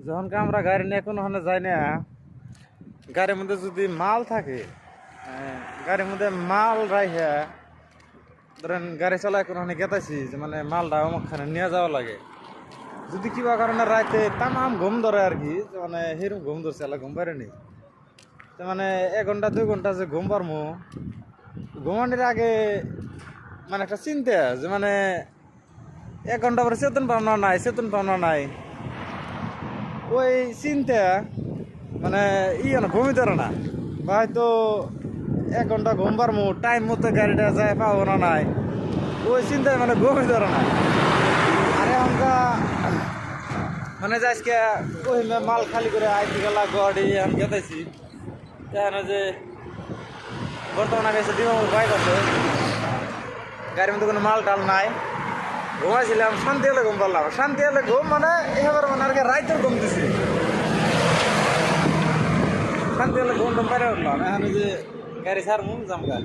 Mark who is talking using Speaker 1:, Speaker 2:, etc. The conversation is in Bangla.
Speaker 1: যখন আমরা গাড়ি নিয়ে কোনোখানে যাই না, গাড়ির মধ্যে যদি মাল থাকে, গাড়ির মধ্যে মাল রাইখা ধরেন গাড়ি চালায় কোনোখানে গেতাছি যে মানে মালটা অমুকখানে নিয়ে যাওয়া লাগে। যদি কিবা কারণে রাইতে তামাম ঘুম ধরে আর কি, যে মানে সেরকম ঘুম ধরছে, এলা ঘুম পারেনি, তো মানে 1 ঘন্টা 2 ঘন্টা যে ঘুম পারমু, ঘুমানোর আগে মানে একটা চিন্তা যে মানে 1 ঘন্টা পরে চেতন পাওনা নাই, চেতন পাওনা নাই, ওই চিন্তা মানে ঘুমই ধরে না। বা হয়তো 1 ঘন্টা ঘুম পারমু, টাইম মতো গাড়িটা যায় পাবো না নাই, ওই চিন্তায় মানে ঘুমই ধরে না। আরে আমরা মানে যে আজকে কহিমে মাল খালি করে আইতে গেলা গাড়ি আমি গেতেছি, দেখেন যে বর্তমানে গেছে ডিমামুর বাইক আছে, গাড়ির মধ্যে কোনো মাল টাল নাই, ঘুমাইছিলাম, শান্তি হলে ঘুম পারলাম। শান্তি হলে ঘুম মানে এবার মানে আর কি রাইতেও ঘুম দিছি, শান্তি হলে ঘুম টুম পাইরে উঠলাম। এখন যে গাড়ি ছাড়মু জামগা।